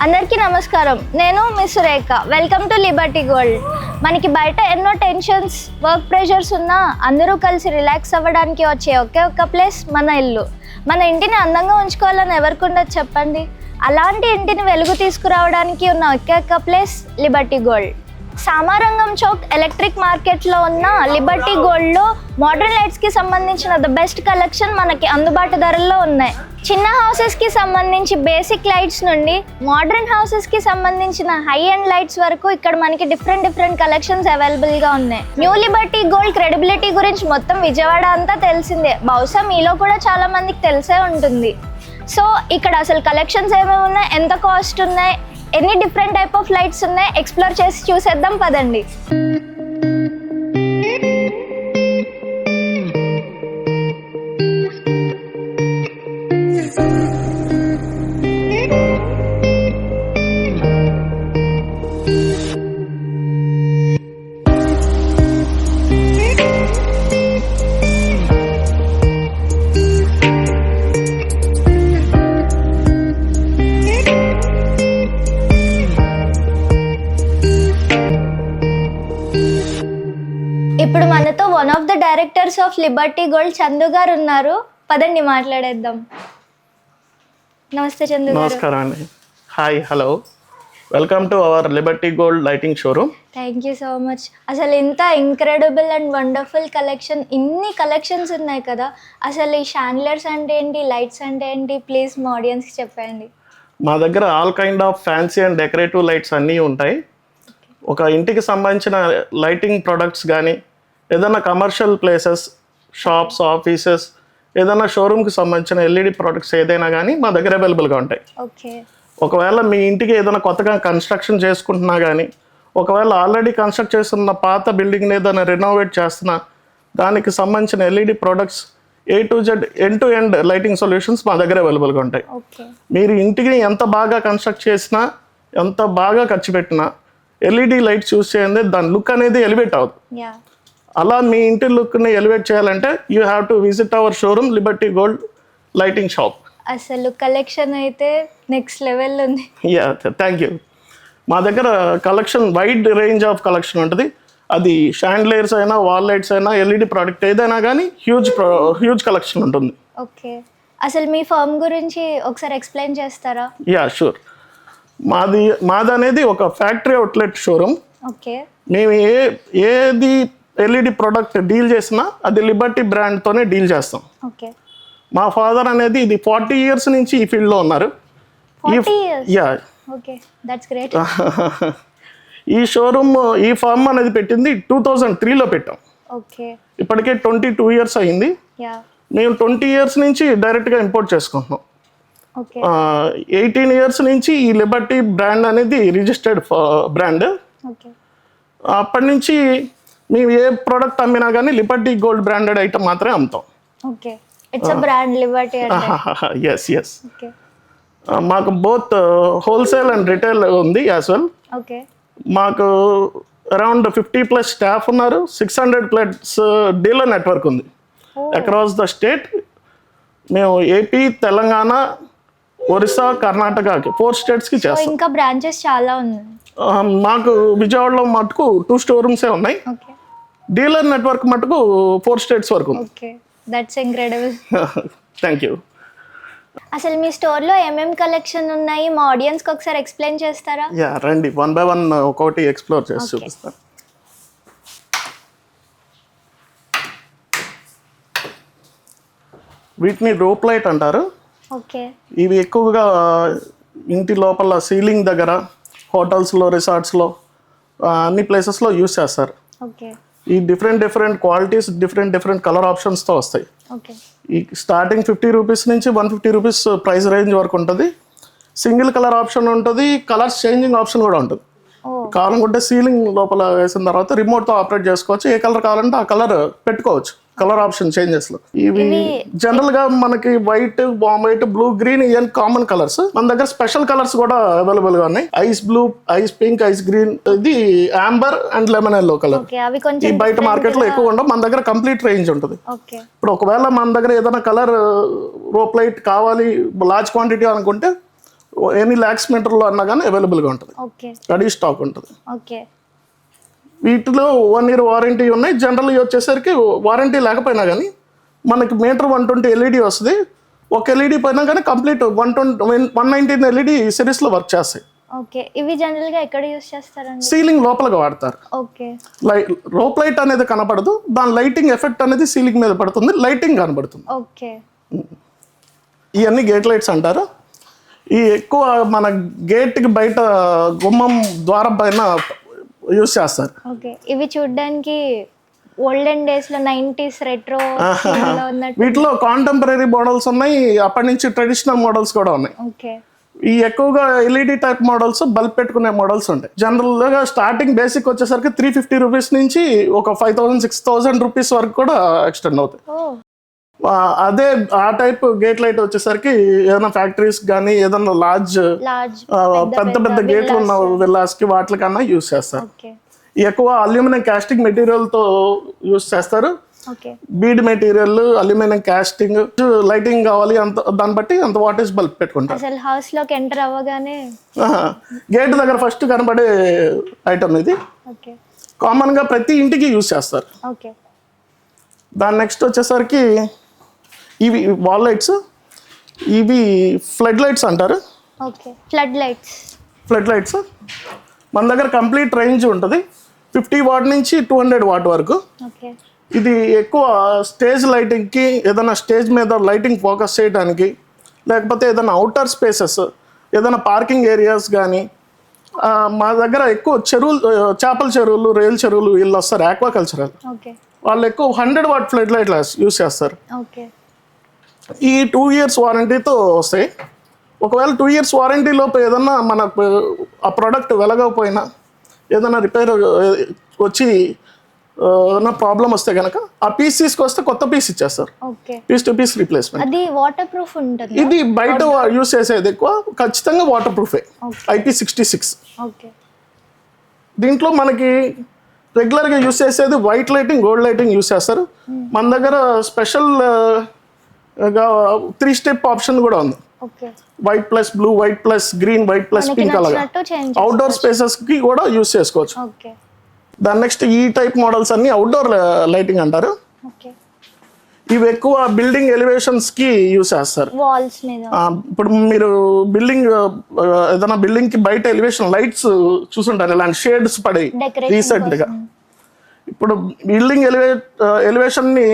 అందరికీ నమస్కారం. నేను miss Surekha. Welcome to Liberty gold. మనకి బయట ఎన్నో టెన్షన్స్, వర్క్ ప్రెషర్స్ ఉన్నా అందరూ కలిసి రిలాక్స్ అవ్వడానికి వచ్చే ఒకే ఒక్క ప్లేస్ మన ఇల్లు. మన ఇంటిని అందంగా ఉంచుకోవాలని ఎవరికి ఉండదు చెప్పండి. అలాంటి ఇంటిని వెలుగు తీసుకురావడానికి ఉన్న ఒకే ఒక్క place Liberty Gold. Samarangam Chowk electric మార్కెట్లో ఉన్న లిబర్టీ గోల్డ్లో మోడర్న్ లైట్స్కి సంబంధించిన ద బెస్ట్ కలెక్షన్ మనకి అందుబాటు ధరల్లో ఉన్నాయి. చిన్న హౌసెస్కి సంబంధించి బేసిక్ లైట్స్ నుండి మోడర్న్ హౌసెస్కి సంబంధించిన హై అండ్ లైట్స్ వరకు ఇక్కడ మనకి డిఫరెంట్ కలెక్షన్స్ అవైలబుల్గా ఉన్నాయి. న్యూ లిబర్టీ గోల్డ్ క్రెడిబిలిటీ గురించి మొత్తం విజయవాడ అంతా తెలిసిందే. బహుశా మీలో కూడా చాలా మందికి తెలిసే ఉంటుంది. సో ఇక్కడ అసలు కలెక్షన్స్ ఏమేమి ఉన్నాయి, ఎంత కాస్ట్ ఉన్నాయి, ఎన్ని డిఫరెంట్ టైప్ ఆఫ్ లైట్స్ ఉన్నాయి, ఎక్స్ప్లోర్ చేసి చూసేద్దాం పదండి. ఇప్పుడు మనతో one of the directors of Liberty gold Chandu గారు ఉన్నారు. పదండి మాట్లాడేద్దాం. నమస్తే చందు గారు. నమస్కారం అండి. Hi, hello, welcome to our Liberty gold lighting showroom. Thank you so much. అసలు ఇంత ఇంక్రెడిబుల్ అండ్ వండర్ఫుల్ కలెక్షన్, ఇన్ని కలెక్షన్స్ ఉన్నాయి కదా, అసలు ఈ షాండ్లర్స్ అంటే ఏంటి, లైట్స్ అంటే ఏంటి, ప్లీజ్ మా ఆడియన్స్కి చెప్పండి. మా దగ్గర all kind of fancy and decorative lights అన్నీ ఉంటాయి. ఒక ఇంటికి సంబంధించిన లైటింగ్ ప్రొడక్ట్స్ కానీ, ఏదైనా కమర్షియల్ ప్లేసెస్, షాప్స్, ఆఫీసెస్, ఏదైనా షోరూమ్కి సంబంధించిన ఎల్ఈడి ప్రొడక్ట్స్ ఏదైనా కానీ మా దగ్గర అవైలబుల్గా ఉంటాయి. ఓకే. ఒకవేళ మీ ఇంటికి ఏదైనా కొత్తగా కన్స్ట్రక్షన్ చేసుకుంటున్నా కానీ, ఒకవేళ ఆల్రెడీ కన్స్ట్రక్ట్ చేస్తున్న పాత బిల్డింగ్ని ఏదైనా రెనోవేట్ చేస్తున్నా, దానికి సంబంధించిన LED products A to Z end to end lighting solutions మా దగ్గర అవైలబుల్గా ఉంటాయి. మీరు ఇంటికి ఎంత బాగా కన్స్ట్రక్ట్ చేసినా, ఎంత బాగా ఖర్చు పెట్టినా, ఎల్ఈడి లైట్స్ యూస్ చేయండి, దాని లుక్ అనేది ఎలివేట్ అవుతుంది. అలా మీ ఇంటి లుక్ని ఎలివేట్ చేయాలంటే you have to visit our showroom Liberty gold lighting shop. అసలు కలెక్షన్ అయితే నెక్స్ట్ లెవెల్ ఉంది. Thank you. మా దగ్గర collection wide range of collection ఉంటుంది. అది షాండ్లియర్స్ అయినా, వాల్ లైట్స్ అయినా, ఎల్ఈడి ప్రోడక్ట్ ఏదైనా కానీ హ్యూజ్ కలెక్షన్ ఉంటుంది. ఓకే. అసలు మీ ఫర్మ్ గురించి ఒకసారి ఎక్స్ప్లెయిన్ చేస్తారా? షూర్. మాది అనేది ఒక ఫ్యాక్టరీ అవుట్లెట్ షోరూమ్. ఓకే. మేము ఏది ఎల్ఈడి ప్రోడక్ట్ డీల్ చేసినా అది లిబర్టీ బ్రాండ్తోనే డీల్ చేస్తాం. ఓకే. మా ఫాదర్ అనేది ఇది 40 years నుంచి ఈ ఫీల్డ్లో ఉన్నారు. 40 years? Okay, that's great. ఈ షోరూమ్, ఈ ఫార్మ్ అనేది పెట్టింది 2003లో పెట్టాం. ఓకే. ఇప్పటికే 22 years అయింది. మేము 20 years నుంచి డైరెక్ట్గా ఇంపోర్ట్ చేసుకుంటున్నాం. 18 years నుంచి ఈ లిబర్టీ బ్రాండ్ అనేది రిజిస్టర్డ్ బ్రాండ్. అప్పటి నుంచి మేము ఏ ప్రోడక్ట్ అమ్మినా కానీ లిబర్టీ గోల్డ్ బ్రాండెడ్ ఐటమ్ మాత్రమే అమ్ముతాం. Okay. It's a brand Liberty అంటే. ఎస్. మాకు బోత్ హోల్సేల్ అండ్ రిటైల్ ఉంది యాజ్ వెల్. ఓకే. మాకు అరౌండ్ 50+ స్టాఫ్ ఉన్నారు. 600+ డీలర్ నెట్వర్క్ ఉంది అక్రాస్ ద స్టేట్. మేము ఏపీ, తెలంగాణ, ఒరిస్సా, కర్ణాటకకి 4 స్టేట్స్కి చేస్తాం. ఇంకా బ్రాంచెస్ చాలా ఉన్నాయి. మాకు విజయవాడలో మటుకు 2 స్టోరూమ్సే ఉన్నాయి. డీలర్ నెట్వర్క్ మటుకు 4 స్టేట్స్ వరకు. Okay, that's incredible. Thank you. అసలు మీ స్టోర్లో ఏమేమి కలెక్షన్ ఉన్నాయి, మా ఆడియన్స్కి ఒకసారి ఎక్స్ప్లెయిన్ చేస్తారా? రండి, 1 by 1 ఒక్కొక్కటి ఎక్స్ప్లోర్ చేసి చూపిస్తాను. వీటిని రోప్ లైట్ అంటారు. ఓకే. ఇవి ఎక్కువగా ఇంటి లోపల సీలింగ్ దగ్గర, హోటల్స్లో, రిసార్ట్స్లో, అన్ని ప్లేసెస్లో యూస్ చేస్తారు. ఓకే. ఈ డిఫరెంట్ క్వాలిటీస్, డిఫరెంట్ కలర్ ఆప్షన్స్తో వస్తాయి. ఓకే. ఈ స్టార్టింగ్ 50 rupees నుంచి 150 rupees ప్రైస్ రేంజ్ వరకు ఉంటుంది. సింగిల్ కలర్ ఆప్షన్ ఉంటుంది, కలర్స్ చేంజింగ్ ఆప్షన్ కూడా ఉంటుంది. కావాలనుకుంటే సీలింగ్ లోపల వేసిన తర్వాత రిమోట్తో ఆపరేట్ చేసుకోవచ్చు. ఏ కలర్ కావాలంటే ఆ కలర్ పెట్టుకోవచ్చు. కలర్ ఆప్షన్ చేంజెస్లో ఇవి జనరల్గా మనకి white, warm white, blue, green ఇవన్నీ కామన్ కలర్స్. మన దగ్గర స్పెషల్ కలర్స్ కూడా అవైలబుల్గా ఉన్నాయి. Ice blue, ice pink, ice green, ఇది amber and lemon yellow colour. ఈ బయట మార్కెట్లో ఎక్కువ ఉండవు, మన దగ్గర కంప్లీట్ రేంజ్ ఉంటుంది. ఇప్పుడు ఒకవేళ మన దగ్గర ఏదైనా కలర్ రోప్ లైట్ కావాలి లార్జ్ క్వాంటిటీ అనుకుంటే ఎనీ ల్యాక్స్ మీటర్లో అన్నా కానీ అవైలబుల్గా ఉంటుంది, ఓకే రెడీ స్టాక్ ఉంటుంది. ఓకే వీటిలో 1 year వారంటీ ఉన్నాయి. జనరల్గా వచ్చేసరికి వారంటీ లేకపోయినా కానీ మనకి మీటర్ 120 ఎల్ఈడి వస్తుంది. ఒక ఎల్ఈడి పైన కానీ కంప్లీట్ 119 ఎల్ఈడి సిరీస్లో వర్క్ చేస్తాయి. ఓకే ఇవి జనరల్ గా ఎక్కడ యూస్ చేస్తారండి? సీలింగ్ లోపలగా వాడతారు. ఓకే రోప్ లైట్ అనేది కనపడదు, దాని లైటింగ్ ఎఫెక్ట్ అనేది సీలింగ్ మీద పడుతుంది, లైటింగ్ కనబడుతుంది. ఓకే ఇవన్నీ గేట్ లైట్స్ అంటారు. ఈ ఎక్కువ మన గేట్కి బయట గుమ్మం ద్వారం పైన యూస్ చేస్తారు. ఓకే ఇవి చూడడానికి ఓల్డెన్ డేస్ లో 90s రెట్రో ఉన్నట్టు. వీటిలో కాంటెంపరీ మోడల్స్ ఉన్నాయి, అప్పటి నుంచి ట్రెడిషనల్ మోడల్స్ కూడా ఉన్నాయి. ఓకే ఈ ఎక్కువగా ఎల్ఈడి టైప్ మోడల్స్ బల్బ్ పెట్టుకునే మోడల్స్ ఉంటాయి. జనరల్గా స్టార్టింగ్ బేసిక్ వచ్చేసరికి 350 రూపీస్ నుంచి ఒక 5000 6000 రూపీస్ వరకు కూడా ఎక్స్టెండ్ అవుతాయి. అదే ఆ టైప్ గేట్ లైట్ వచ్చేసరికి ఏదైనా ఫ్యాక్టరీస్ కానీ ఏదైనా లార్జ్ పెద్ద పెద్ద గేట్లు ఉన్న విల్లాస్ కి వాటికన్నా యూస్ చేస్తారు. ఎక్కువ అల్యూమినియం కాస్టింగ్ మెటీరియల్ తో యూస్ చేస్తారు. Bead material, aluminium casting, lighting కావాలి అంత దాన్ని బట్టి అంత వాటేజ్ బల్బ్ పెట్టుకుంటారు. అసలు హౌస్ లోకి ఎంటర్ అవ్వగానే గేట్ దగ్గర ఫస్ట్ కనబడే ఐటమ్ ఇది. కామన్ గా ప్రతి ఇంటికి యూస్ చేస్తారు. దాని నెక్స్ట్ వచ్చేసరికి ఇవి వాల్ లైట్స్, ఇవి ఫ్లడ్ లైట్స్ అంటారు. ఫ్లడ్ లైట్స్ మన దగ్గర కంప్లీట్ రేంజ్ ఉంటుంది, 50 వాట్ నుంచి 200 వాట్ వరకు. ఇది ఎక్కువ స్టేజ్ లైటింగ్కి, ఏదైనా స్టేజ్ మీద లైటింగ్ ఫోకస్ చేయడానికి, లేకపోతే ఏదైనా అవుటర్ స్పేసెస్, ఏదైనా పార్కింగ్ ఏరియాస్ కానీ. మా దగ్గర ఎక్కువ చెరువులు, చేపల చెరువులు, రేల్ చెరువులు వీళ్ళు వస్తారు, ఆక్వాకల్చరల్ వాళ్ళు ఎక్కువ 100 వాట్ ఫ్లడ్ లైట్ యూస్ చేస్తారు. ఈ 2 years వారంటీతో వస్తాయి. ఒకవేళ 2 years వారంటీ లోపు ఏదన్నా మనకు ఆ ప్రోడక్ట్ వెలగకపోయినా, ఏదైనా రిపేర్ వచ్చి ఏదైనా ప్రాబ్లం వస్తే కనుక ఆ పీస్ తీసుకొస్తే కొత్త పీస్ ఇచ్చేస్తారు, పీస్ టు పీస్ రీప్లేస్మెంట్. అది వాటర్ ప్రూఫ్ ఉంటుంది. ఇది బయట యూస్ చేసేది ఎక్కువ ఖచ్చితంగా వాటర్ ప్రూఫే, IP66. దీంట్లో మనకి రెగ్యులర్గా యూస్ చేసేది white lighting, gold lighting use చేస్తారు. మన దగ్గర స్పెషల్ 3 step ఆప్షన్ కూడా ఉంది. White plus blue, white plus green, white plus pink, అలాగా అవుట్డోర్ స్పేసెస్ కి కూడా యూస్ చేసుకోవచ్చు. దాని నెక్స్ట్ ఈ టైప్ మోడల్స్ అన్ని అవుట్డోర్ లైటింగ్ అంటారు. ఇవి ఎక్కువ బిల్డింగ్ ఎలివేషన్స్ కి యూస్ చేస్తారు. ఇప్పుడు మీరు బిల్డింగ్ ఏదైనా బిల్డింగ్ కి బయట ఎలివేషన్ లైట్స్ చూసుంటారు, ఇలాంటి షేడ్స్ పడి రీసెంట్ గా. ఇప్పుడు బిల్డింగ్ ఎలివేషన్ ని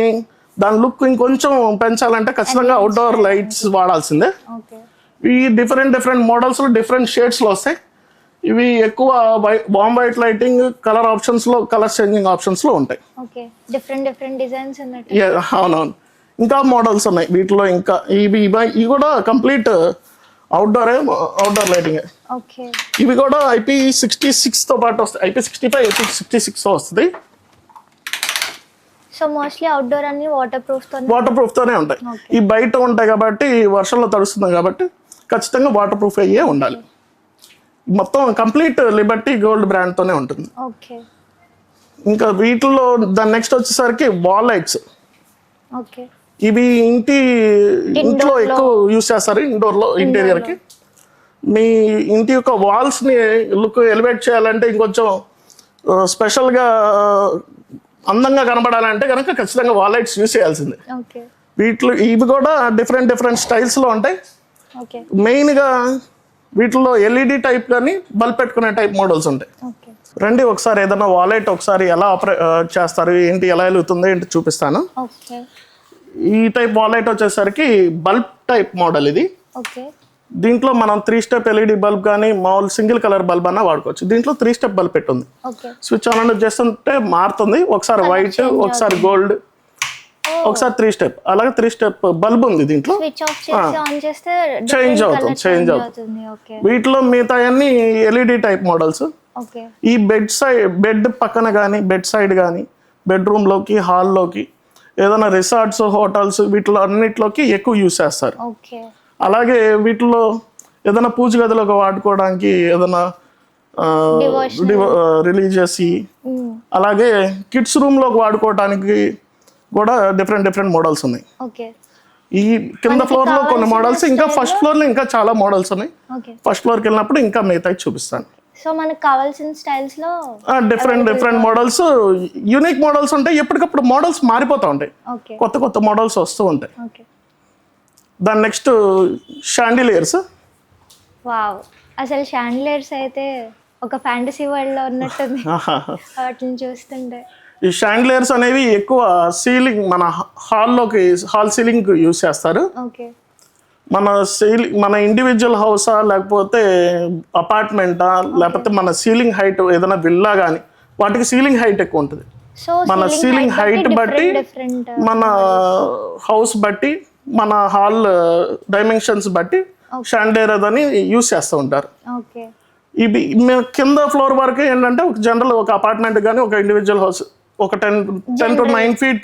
దాని లుక్ ఇంకొంచెం పెంచాలంటే ఖచ్చితంగా అవుట్డోర్ లైట్స్ వాడాల్సిందే. ఈ డిఫరెంట్ మోడల్స్ లో డిఫరెంట్ షేడ్స్ లో వస్తాయి. ఇవి ఎక్కువ bomb white lighting, colour options లో, కలర్ చేంజింగ్ ఆప్షన్స్ లో ఉంటాయి. అవునవును, ఇంకా మోడల్స్ ఉన్నాయి వీటిలో. ఇంకా ఇవి కూడా కంప్లీట్ అవుట్డోర్ లైటింగ్. ఇవి కూడా IP66 తో పాటు వస్తాయి, IP65, IP66 వస్తుంది. సో మోస్ట్లీ అవుట్డోర్ అన్ని వాటర్ ప్రూఫ్ తోనే ఉంటాయి. ఈ బయట ఉంటాయి కాబట్టి వర్షంలో తడుస్తుంది కాబట్టి ఖచ్చితంగా వాటర్ ప్రూఫ్ అయ్యే ఉండాలి. మొత్తం కంప్లీట్ లిబర్టీ గోల్డ్ బ్రాండ్ తోనే ఉంటుంది. ఇంకా వీటిలో దాని నెక్స్ట్ వచ్చేసరికి వాల్ లైట్స్. ఇవి ఇంట్లో ఎక్కువ యూస్ చేస్తారు, ఇండోర్ లో, ఇంటీరియర్ కి. మీ ఇంటి యొక్క వాల్స్ ని లుక్ ఎలివేట్ చేయాలంటే, ఇంకొంచెం స్పెషల్ గా అందంగా కనబడాలంటే కనుక ఖచ్చితంగా వాల్ లైట్స్ యూస్ చేయాల్సిందే. వీటిలో ఇవి కూడా డిఫరెంట్ స్టైల్స్ లో ఉంటాయి. మెయిన్ గా వీటిలో ఎల్ఈడి టైప్ కానీ బల్బ్ పెట్టుకునే టైప్ మోడల్స్ ఉంటాయి. రండి ఒకసారి ఏదైనా వాలెట్ ఒకసారి ఎలా ఆపరేట్ చేస్తారు, ఏంటి, ఎలా వెలుగుతుంది ఏంటి చూపిస్తాను. ఈ టైప్ వాలెట్ వచ్చేసరికి బల్బ్ టైప్ మోడల్ ఇది. దీంట్లో మనం 3 step ఎల్ఈడి బల్బ్ కానీ మామూలు సింగిల్ కలర్ బల్బ్ అన్నా వాడుకోవచ్చు. దీంట్లో 3 step బల్బ్ పెట్టుంది. స్విచ్ ఆన్ అండ్ చేస్తుంటే మారుతుంది, ఒకసారి వైట్, ఒకసారి గోల్డ్, ఒకసారి 3 step, అలాగే 3 step బల్బ్ ఉంది దీంట్లో. చేంజ్ అవుతుంది. వీటిలో మిగతా అన్ని ఎల్ఈడి టైప్ మోడల్స్. ఈ బెడ్ పక్కన కానీ, బెడ్ సైడ్ కానీ, బెడ్రూమ్ లోకి, హాల్లోకి, ఏదైనా రిసార్ట్స్, హోటల్స్ వీటిలో అన్నిట్లోకి ఎక్కువ యూస్ చేస్తారు. అలాగే వీటిలో ఏదైనా పూజ గదిలోకి వాడుకోవడానికి, ఏదైనా రిలీజియస్, అలాగే కిడ్స్ రూమ్ లోకి వాడుకోవడానికి కూడా డిఫరెంట్ మోడల్స్ ఉన్నాయి. ఈ కింద ఫ్లోర్ లో కొన్ని మోడల్స్, ఇంకా ఫస్ట్ ఫ్లోర్ లో ఇంకా చాలా మోడల్స్ ఉన్నాయి. ఓకే. ఫస్ట్ ఫ్లోర్కి వెళ్ళినప్పుడు ఇంకా మిగతా చూపిస్తాను. సో మనకు కావాల్సిన స్టైల్స్ లో డిఫరెంట్ మోడల్స్, యూనిక్ మోడల్స్ ఉంటాయి. ఎప్పటికప్పుడు మోడల్స్ మారిపోతూ ఉంటాయి, ఓకే కొత్త మోడల్స్ వస్తూ ఉంటాయి. ఓకే. దాని నెక్స్ట్ షాండిలియర్స్. వావ్, అసలు షాండిలియర్స్ అయితే ఒక ఫ్యాంటసీ వరల్డ్ లో ఉన్నట్టుంది వాటిని చూస్తుంటే. ఈ షాండిలియర్స్ అనేవి ఎక్కువ సీలింగ్, మన హాల్ సీలింగ్ యూస్ చేస్తారు. ఓకే. మన ఇండివిజువల్ హౌసా లేకపోతే అపార్ట్మెంటా లేకపోతే మన సీలింగ్ హైట్ ఏదైనా విల్లా కానీ వాటికి సీలింగ్ హైట్ ఎక్కువ ఉంటుంది. సో మన సీలింగ్ హైట్ బట్టి, మన హౌస్ బట్టి, మన హాల్ డైమెన్షన్స్ బట్టి షాండిలియర్ అని యూస్ చేస్తూ ఉంటారు. ఓకే. ఇవి కింద ఫ్లోర్ వరకు ఏంటంటే ఒక జనరల్ ఒక అపార్ట్మెంట్ కానీ ఒక ఇండివిజువల్ హౌస్ ఒక 10 to 9 feet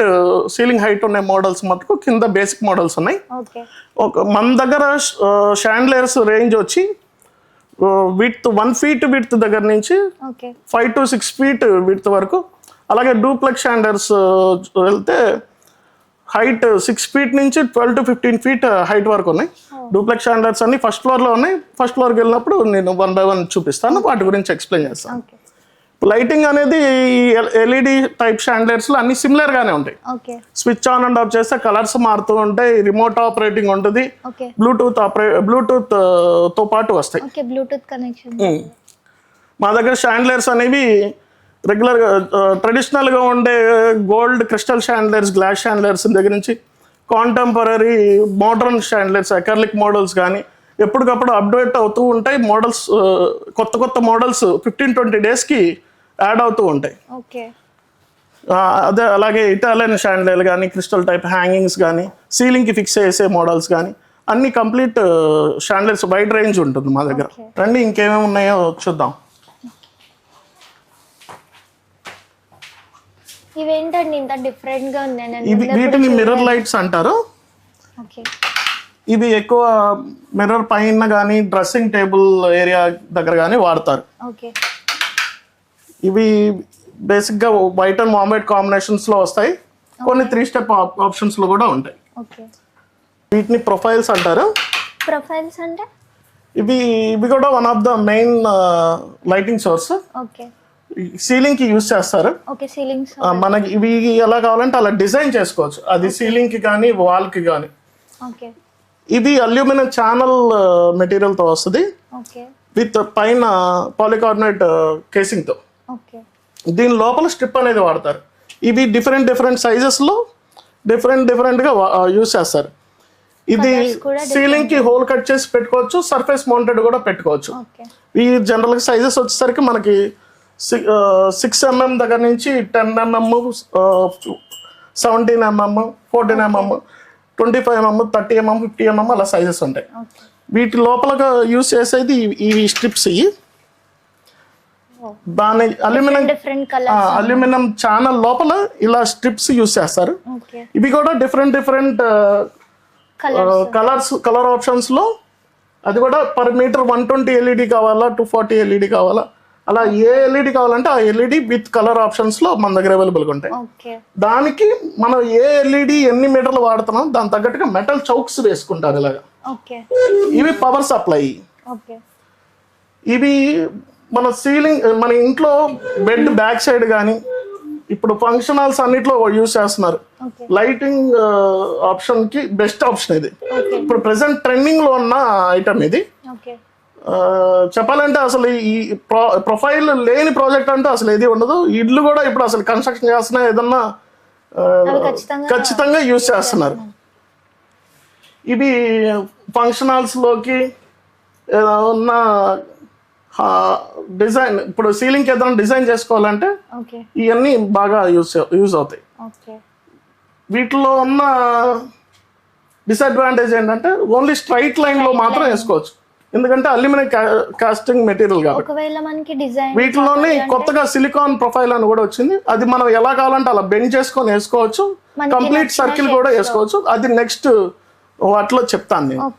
సీలింగ్ హైట్ ఉన్న మోడల్స్ మటుకు కింద బేసిక్ మోడల్స్ ఉన్నాయి. మన దగ్గర షాండిలియర్స్ రేంజ్ వచ్చి విడ్త్ 1 feet విడ్త్ దగ్గర నుంచి 5 to 6 feet విడ్త్ వరకు, అలాగే డూప్లెక్స్ షాండిలియర్స్ వెళ్తే హైట్ 6 feet నుంచి 12 to 15 feet హైట్ వరకు ఉన్నాయి. డూప్లెక్స్ షాండిలియర్స్ అన్ని ఫస్ట్ ఫ్లోర్లో ఉన్నాయి. ఫస్ట్ ఫ్లోర్కి వెళ్ళినప్పుడు నేను 1 by 1 చూపిస్తాను, వాటి గురించి ఎక్స్ప్లెయిన్ చేస్తాను. లైటింగ్ అనేది ఎల్ఈడి టైప్ షాండిలియర్స్లో అన్ని సిమిలర్గానే ఉంటాయి. స్విచ్ ఆన్ అండ్ ఆఫ్ చేస్తే కలర్స్ మారుతూ ఉంటాయి, రిమోట్ ఆపరేటింగ్ ఉంటుంది, బ్లూటూత్ తో పాటు వస్తాయి. మా దగ్గర షాండిలియర్స్ అనేవి రెగ్యులర్గా ట్రెడిషనల్గా ఉండే గోల్డ్ క్రిస్టల్ షాండిలియర్స్, గ్లాస్ షాండిలియర్స్ దగ్గర నుంచి కాంటెంపరీ మోడర్న్ షాండిలియర్స్, అకర్లిక్ మోడల్స్ కానీ ఎప్పటికప్పుడు అప్డేట్ అవుతూ ఉంటాయి. మోడల్స్ కొత్త మోడల్స్ 15-20 డేస్కి యాడ్ అవుతూ ఉంటాయి. అదే అలాగే ఇటాలియన్ షాండిలియర్ కానీ, క్రిస్టల్ టైప్ హ్యాంగింగ్స్ కానీ, సీలింగ్కి ఫిక్స్ చేసే మోడల్స్ కానీ అన్ని కంప్లీట్ షాండిలియర్స్ వైడ్ రేంజ్ ఉంటుంది మా దగ్గర. రండి ఇంకేమేమి ఉన్నాయో చూద్దాం. ఇవేంటండి ఇంత డిఫరెంట్ గా ఉన్నాయి? వీటిని మిర్రర్ లైట్స్ అంటారు. ఇవి ఎక్కువ మిర్రర్ పైన కానీ డ్రెస్సింగ్ టేబుల్ ఏరియా దగ్గర కానీ వాడతారు. ఇవి బేసిక్గా వైట్ అండ్ వామ్ వైట్ కాంబినేషన్స్లో వస్తాయి, కొన్ని 3 step ఆప్షన్స్లో కూడా ఉంటాయి. వీటిని ప్రొఫైల్స్ అంటారు. ప్రొఫైల్స్ అంటే ఇవి కూడా one of the main lighting source. Ceiling కి యూస్ చేస్తారు. మనకి ఇవి ఎలా కావాలంటే అలా డిజైన్ చేసుకోవచ్చు, అది సీలింగ్ కి కానీ వాల్ కి కానీ. ఇది అల్యూమినియం ఛానల్ మెటీరియల్ తో వస్తుంది, విత్ పైన పాలికార్బోనేట్ కేసింగ్ తో. దీని లోపల స్ట్రిప్ అనేది వాడతారు. ఇవి డిఫరెంట్ సైజెస్ లో డిఫరెంట్ గా యూస్ చేస్తారు. ఇది సీలింగ్ కి హోల్ కట్ చేసి పెట్టుకోవచ్చు, సర్ఫేస్ మౌంటెడ్ కూడా పెట్టుకోవచ్చు. ఈ జనరల్ గా సైజెస్ వచ్చేసరికి మనకి 6 mm దగ్గర నుంచి 10 mm, 17 mm, 14 mm, 25 mm, 30 mm, 50 mm అలా సైజెస్ ఉంటాయి. వీటి లోపల యూస్ చేసేది ఈ స్ట్రిప్స్. దాని అల్యూమినియం ఛానల్ లోపల ఇలా స్ట్రిప్స్ యూస్ చేస్తారు. ఇవి కూడా డిఫరెంట్ కలర్ ఆప్షన్స్ లో, అది కూడా పర్ మీటర్ 120 LED కావాలా, 240 LED కావాలా, అలా ఏ ఎల్ఈడి కావాలంటే ఆ ఎల్ఈడి విత్ కలర్ ఆప్షన్స్ లో మన దగ్గర అవైలబుల్గా ఉంటాయి. దానికి మనం ఏ ఎల్ఈడి ఎన్ని మీటర్లు వాడుతున్నాం దాని తగ్గట్టుగా మెటల్ చౌక్స్ వేసుకుంటారు ఇలాగా. ఇవి పవర్ సప్లై. ఇవి మన సీలింగ్, మన ఇంట్లో బెడ్ బ్యాక్ సైడ్ కానీ ఇప్పుడు ఫంక్షన్ హాల్స్ అన్నిట్లో యూజ్ చేస్తున్నారు. లైటింగ్ ఆప్షన్ కి బెస్ట్ ఆప్షన్ ఇది. ఇప్పుడు ప్రెసెంట్ ట్రెండింగ్ లో ఉన్న ఐటమ్ ఇది. చెప్పాలంటే అసలు ఈ ప్రొఫైల్ లేని ప్రాజెక్ట్ అంటే అసలు ఏది ఉండదు. ఇల్లు కూడా ఇప్పుడు అసలు కన్స్ట్రక్షన్ చేస్తున్నా ఏదన్నా ఖచ్చితంగా యూజ్ చేస్తున్నారు. ఇది ఫంక్షన్ హాల్స్ లోకి ఉన్న డిజైన్, ఇప్పుడు సీలింగ్ కి ఏదైనా డిజైన్ చేసుకోవాలంటే ఇవన్నీ బాగా యూజ్ అవుతాయి. వీటిలో ఉన్న డిసడ్వాంటేజ్ ఏంటంటే ఓన్లీ స్ట్రైట్ లైన్ లో మాత్రం వేసుకోవచ్చు, ఎందుకంటే అల్యూమినియం కాస్టింగ్ మెటీరియల్ కాబట్టి. వీటిలోనే కొత్తగా సిలికాన్ ప్రొఫైల్ అని కూడా వచ్చింది, అది మనం ఎలా కావాలంటే అలా బెండ్ చేసుకొని వేసుకోవచ్చు, కంప్లీట్ సర్కిల్ కూడా వేసుకోవచ్చు. అది నెక్స్ట్ వాటిలో చెప్తాను నేను.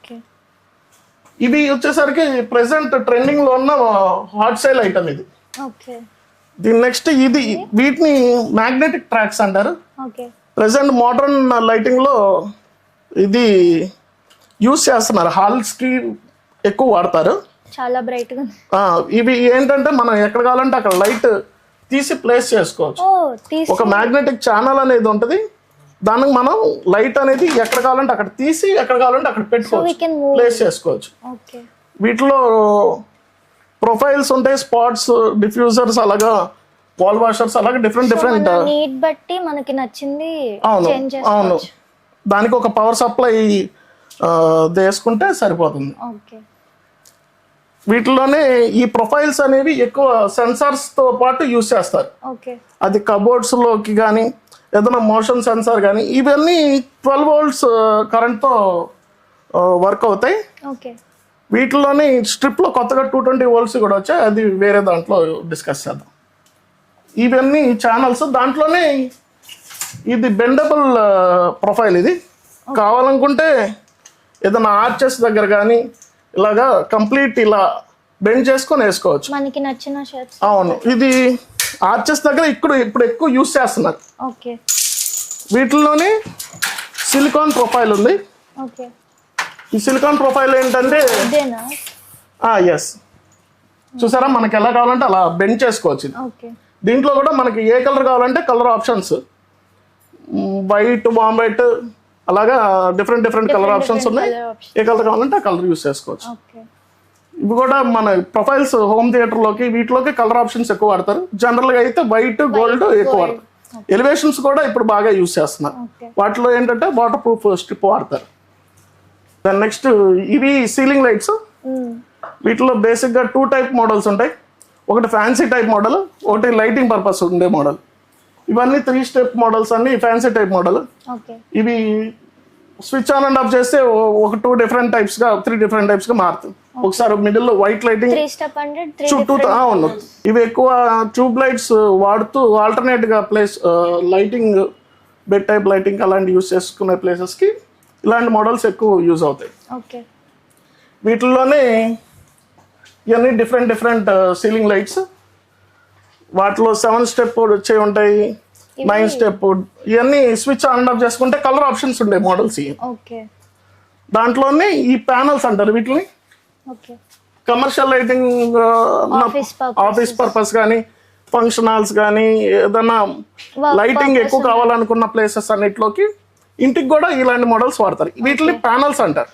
ఇవి వచ్చేసరికి ప్రెసెంట్ ట్రెండింగ్ లో ఉన్న హాట్ సేల్ ఐటమ్ ఇది. దీని నెక్స్ట్ ఇది, వీటిని మ్యాగ్నెటిక్ ట్రాక్స్ అంటారు. ప్రెసెంట్ మోడర్న్ లైటింగ్ లో ఇది యూస్ చేస్తున్నారు, హాల్స్కి ఎక్కువ వాడతారు. చాలా బ్రైట్ గా ఉంది. ఇవి ఏంటంటే మనం ఎక్కడ కావాలంటే అక్కడ లైట్ తీసి ప్లేస్ చేసుకోవచ్చు. ఒక మ్యాగ్నెటిక్ ఛానల్ అనేది ఉంటుంది, దానికి మనం లైట్ అనేది ఎక్కడ కావాలంటే అక్కడ తీసి ఎక్కడ కావాలంటే అక్కడ పెట్టుకోవచ్చు, ప్లేస్ చేసుకోవచ్చు. వీటిలో ప్రొఫైల్స్ ఉంటాయి, స్పాట్స్, డిఫ్యూజర్స్, అలాగా వాల్ వాషర్స్, అలాగే డిఫరెంట్ నీట్ బట్టి మనకి నచ్చింది. అవును, దానికి ఒక పవర్ సప్లై వేసుకుంటే సరిపోతుంది. వీటిలోనే ఈ ప్రొఫైల్స్ అనేవి ఎక్కువ సెన్సార్స్ తో పాటు యూస్ చేస్తారు. అది కబోర్డ్స్ లోకి కానీ ఏదైనా మోషన్ సెన్సార్ కానీ ఇవన్నీ 12 volts కరెంట్తో వర్క్ అవుతాయి. వీటిలోని స్ట్రిప్లో కొత్తగా 220 volts కూడా వచ్చాయి, అది వేరే దాంట్లో డిస్కస్ చేద్దాం. ఇవన్నీ ఛానల్స్, దాంట్లోనే ఇది బెండబుల్ ప్రొఫైల్. ఇది కావాలనుకుంటే ఏదైనా ఆర్చెస్ దగ్గర కానీ ఇలాగా కంప్లీట్ ఇలా బెండ్ చేసుకొని వేసుకోవచ్చు మనకి నచ్చిన షర్ట్స్. అవును, ఇది ఆర్చెస్ దగ్గర ఇప్పుడు ఎక్కువ యూస్ చేస్తున్నారు. వీటిలోనే సిలికాన్ ప్రొఫైల్ ఉంది. ఈ సిలికాన్ ప్రొఫైల్ ఏంటంటే ఎస్, చూసారా మనకి ఎలా కావాలంటే అలా బెండ్ చేసుకోవచ్చు. దీంట్లో కూడా మనకి ఏ కలర్ కావాలంటే colour options, white, warm white, అలాగా డిఫరెంట్ కలర్ ఆప్షన్స్ ఉన్నాయి. ఏ కలర్ కావాలంటే ఆ కలర్ యూస్ చేసుకోవచ్చు. ఇవి కూడా మన ప్రొఫైల్స్ హోమ్ థియేటర్లోకి వీటిలోకి కలర్ ఆప్షన్స్ ఎక్కువ వాడతారు. జనరల్గా అయితే వైట్, గోల్డ్ ఎక్కువ వాడతారు. ఎలివేషన్స్ కూడా ఇప్పుడు బాగా యూస్ చేస్తున్నారు. వాటిలో ఏంటంటే వాటర్ ప్రూఫ్ స్ట్రిప్ వాడతారు. దాని నెక్స్ట్ ఇవి సీలింగ్ లైట్స్. వీటిలో బేసిక్గా 2 type మోడల్స్ ఉంటాయి. ఒకటి ఫ్యాన్సీ టైప్ మోడల్, ఒకటి లైటింగ్ పర్పస్ ఉండే మోడల్. ఇవన్నీ 3 step మోడల్స్ అన్ని ఫ్యాన్సీ టైప్ మోడల్. ఇవి స్విచ్ ఆన్ అండ్ ఆఫ్ చేస్తే ఒక 2 different types గా 3 different types గా మారుతుంది. ఒకసారి మిడిల్ లో వైట్ లైటింగ్ చుట్టూ అవును. ఇవి ఎక్కువ ట్యూబ్ లైట్స్ వాడుతూ ఆల్టర్నేట్ గా place lighting, bed type lighting అలాంటి యూస్ చేసుకునే ప్లేసెస్ కి ఇలాంటి మోడల్స్ ఎక్కువ యూజ్ అవుతాయి. వీటిల్లోనే ఇవన్నీ డిఫరెంట్ సీలింగ్ లైట్స్. వాటిలో 7 step వచ్చే ఉంటాయి, 9 step. ఇవన్నీ స్విచ్ ఆన్ ఆఫ్ చేసుకుంటే కలర్ ఆప్షన్స్ ఉంటాయి మోడల్స్. దాంట్లోనే ఈ ప్యానల్స్ అంటారు వీటిని. కమర్షియల్ లైటింగ్, ఆఫీస్ పర్పస్ కానీ, ఫంక్షన్ హాల్స్ కానీ, ఏదైనా లైటింగ్ ఎక్కువ కావాలనుకున్న ప్లేసెస్ అన్నిటిలోకి ఇంటికి కూడా ఇలాంటి మోడల్స్ వాడతారు. వీటిని ప్యానల్స్ అంటారు.